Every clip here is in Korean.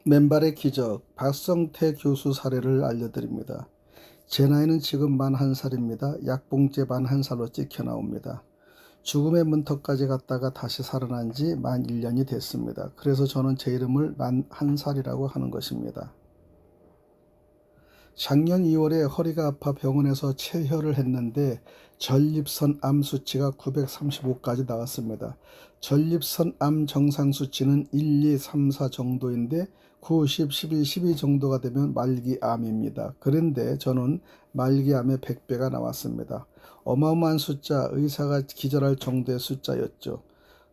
맨발의 기적 박성태 교수 사례를 알려드립니다. 제 나이는 지금 만 1살입니다. 약봉제 만 1살로 찍혀 나옵니다. 죽음의 문턱까지 갔다가 다시 살아난 지 만 1년이 됐습니다. 그래서 저는 제 이름을 만 1살이라고 하는 것입니다. 작년 2월에 허리가 아파 병원에서 체혈을 했는데 전립선 암 수치가 935까지 나왔습니다. 전립선 암 정상 수치는 1, 2, 3, 4 정도인데 9, 10, 11, 12 정도가 되면 말기암입니다. 그런데 저는 말기암의 100배가 나왔습니다. 어마어마한 숫자, 의사가 기절할 정도의 숫자였죠.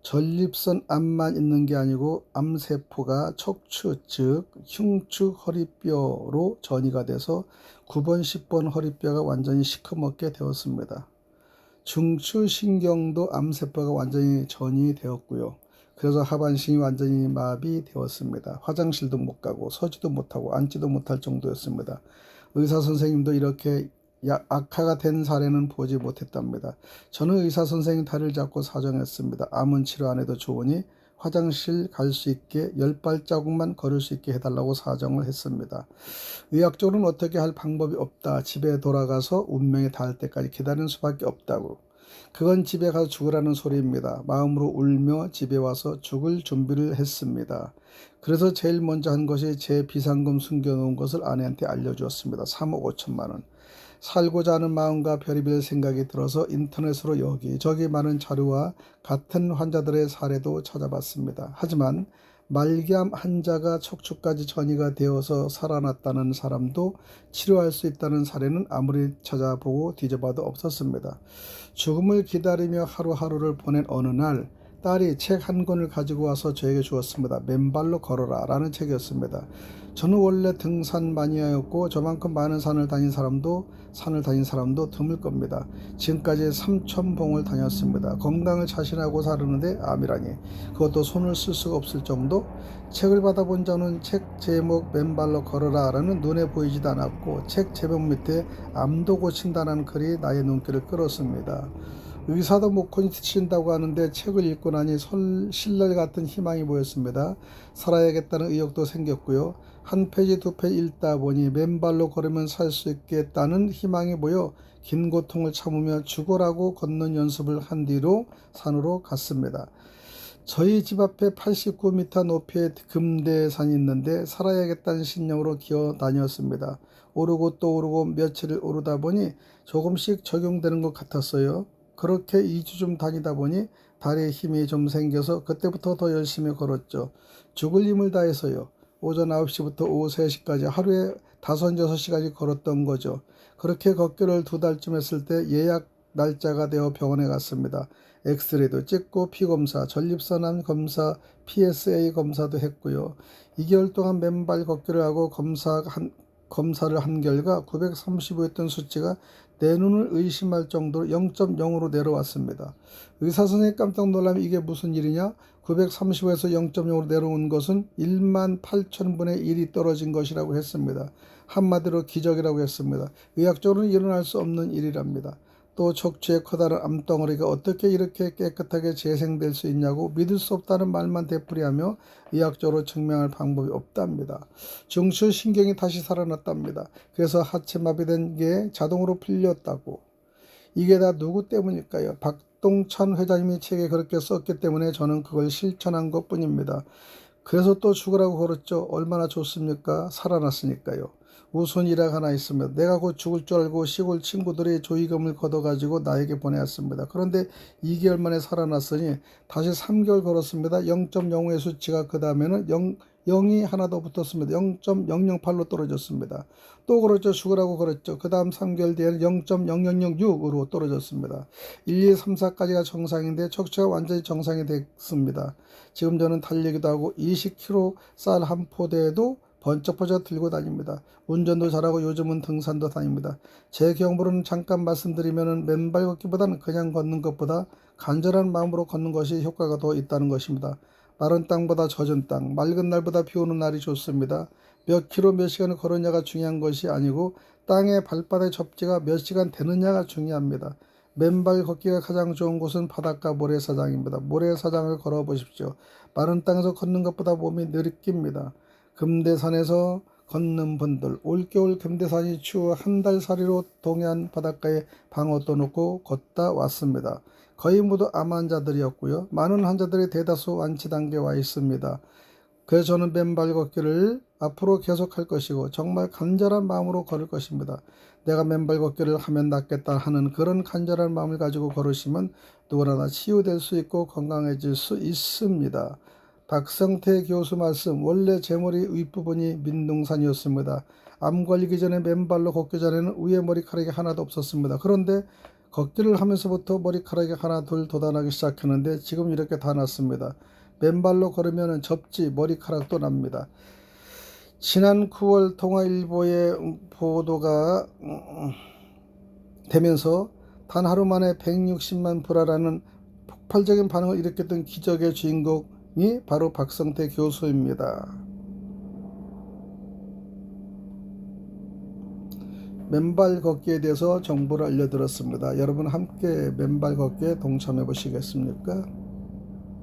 전립선 암만 있는 게 아니고 암세포가 척추 즉 흉추 허리뼈로 전이가 돼서 9번 10번 허리뼈가 완전히 시커멓게 되었습니다. 중추신경도 암세포가 완전히 전이 되었고요. 그래서 하반신이 완전히 마비되었습니다. 화장실도 못 가고 서지도 못하고 앉지도 못할 정도였습니다. 의사 선생님도 이렇게 악화가 된 사례는 보지 못했답니다. 저는 의사 선생님 다리를 잡고 사정했습니다. 암은 치료 안 해도 좋으니 화장실 갈 수 있게 10발자국만 걸을 수 있게 해달라고 사정을 했습니다. 의학적으로는 어떻게 할 방법이 없다. 집에 돌아가서 운명에 닿을 때까지 기다리는 수밖에 없다고. 그건 집에 가서 죽으라는 소리입니다. 마음으로 울며 집에 와서 죽을 준비를 했습니다. 그래서 제일 먼저 한 것이 제 비상금 숨겨놓은 것을 아내한테 알려주었습니다. 3억 5천만 원. 살고자 하는 마음과 별의별 생각이 들어서 인터넷으로 여기저기 많은 자료와 같은 환자들의 사례도 찾아봤습니다. 하지만 말기암 환자가 척추까지 전이가 되어서 살아났다는 사람도 치료할 수 있다는 사례는 아무리 찾아보고 뒤져봐도 없었습니다. 죽음을 기다리며 하루하루를 보낸 어느 날 딸이 책 한 권을 가지고 와서 저에게 주었습니다. 맨발로 걸어라 라는 책이었습니다. 저는 원래 등산 마니아였고 저만큼 많은 산을 다닌 사람도 드물 겁니다. 지금까지 3,000봉을 다녔습니다. 건강을 자신하고 사르는데 암이라니, 그것도 손을 쓸 수가 없을 정도? 책을 받아본 저는 책 제목 맨발로 걸어라 라는 눈에 보이지도 않았고 책 제목 밑에 암도 고친다는 글이 나의 눈길을 끌었습니다. 의사도 못 고친다고 하는데 책을 읽고 나니 신랄 같은 희망이 보였습니다. 살아야겠다는 의욕도 생겼고요. 한 페이지 두 페이지 읽다 보니 맨발로 걸으면 살 수 있겠다는 희망이 보여 긴 고통을 참으며 죽어라고 걷는 연습을 한 뒤로 산으로 갔습니다. 저희 집 앞에 89m 높이의 금대산이 있는데 살아야겠다는 신념으로 기어 다녔습니다. 오르고 또 오르고 며칠을 오르다 보니 조금씩 적용되는 것 같았어요. 그렇게 2주쯤 다니다 보니 다리에 힘이 좀 생겨서 그때부터 더 열심히 걸었죠. 죽을 힘을 다해서요. 오전 9시부터 오후 3시까지 하루에 5, 6시까지 걸었던 거죠. 그렇게 걷기를 2달쯤 했을 때 예약 날짜가 되어 병원에 갔습니다. 엑스레이도 찍고 피검사, 전립선암 검사, PSA 검사도 했고요. 2개월 동안 맨발 걷기를 하고 검사를 한 결과 935였던 수치가 내 눈을 의심할 정도로 0.0으로 내려왔습니다. 의사 선생님이 깜짝 놀라면 이게 무슨 일이냐? 935에서 0.0으로 내려온 것은 1만 8천분의 1이 떨어진 것이라고 했습니다. 한마디로 기적이라고 했습니다. 의학적으로는 일어날 수 없는 일이랍니다. 또 척추의 커다란 암덩어리가 어떻게 이렇게 깨끗하게 재생될 수 있냐고 믿을 수 없다는 말만 되풀이하며 의학적으로 증명할 방법이 없답니다. 중추신경이 다시 살아났답니다. 그래서 하체마비된 게 자동으로 풀렸다고. 이게 다 누구 때문일까요? 박동찬 회장님이 책에 그렇게 썼기 때문에 저는 그걸 실천한 것뿐입니다. 그래서 또 죽으라고 걸었죠. 얼마나 좋습니까? 살아났으니까요. 우선 일화가 하나 있습니다. 내가 곧 죽을 줄 알고 시골 친구들이 조의금을 걷어가지고 나에게 보내왔습니다. 그런데 2개월 만에 살아났으니 다시 3개월 걸었습니다. 0.05의 수치가 그 다음에는 0이 하나 더 붙었습니다. 0.008로 떨어졌습니다. 또 걸었죠. 죽으라고 걸었죠. 그 다음 3개월 뒤에는 0.0006으로 떨어졌습니다. 1, 2, 3, 4까지가 정상인데 척추가 완전히 정상이 됐습니다. 지금 저는 달리기도 하고 20kg 쌀 한 포대에도 번쩍번쩍 들고 다닙니다. 운전도 잘하고 요즘은 등산도 다닙니다. 제 경험으로는 잠깐 말씀드리면 맨발 걷기보다는 그냥 걷는 것보다 간절한 마음으로 걷는 것이 효과가 더 있다는 것입니다. 마른 땅보다 젖은 땅, 맑은 날보다 비 오는 날이 좋습니다. 몇 킬로 몇 시간을 걸었냐가 중요한 것이 아니고 땅의 발바닥의 접지가 몇 시간 되느냐가 중요합니다. 맨발 걷기가 가장 좋은 곳은 바닷가 모래사장입니다. 모래사장을 걸어보십시오. 마른 땅에서 걷는 것보다 몸이 느립니다. 금대산에서 걷는 분들, 올겨울 금대산이 추워 한 달 살이로 동해안 바닷가에 방어 떠놓고 걷다 왔습니다. 거의 모두 암 환자들이었고요. 많은 환자들이 대다수 완치 단계에 와 있습니다. 그래서 저는 맨발 걷기를 앞으로 계속할 것이고 정말 간절한 마음으로 걸을 것입니다. 내가 맨발 걷기를 하면 낫겠다 하는 그런 간절한 마음을 가지고 걸으시면 누구나 치유될 수 있고 건강해질 수 있습니다. 박성태 교수 말씀, 원래 제 머리 윗부분이 민둥산이었습니다. 암 걸리기 전에 맨발로 걷기 전에는 위에 머리카락이 하나도 없었습니다. 그런데 걷기를 하면서부터 머리카락이 하나 둘 돋아나기 시작했는데 지금 이렇게 다 났습니다. 맨발로 걸으면 접지 머리카락도 납니다. 지난 9월 통화일보에 보도가 되면서 단 하루 만에 160만 불화라는 폭발적인 반응을 일으켰던 기적의 주인공이 바로 박성태 교수입니다. 맨발 걷기에 대해서 정보를 알려드렸습니다. 여러분 함께 맨발 걷기에 동참해 보시겠습니까?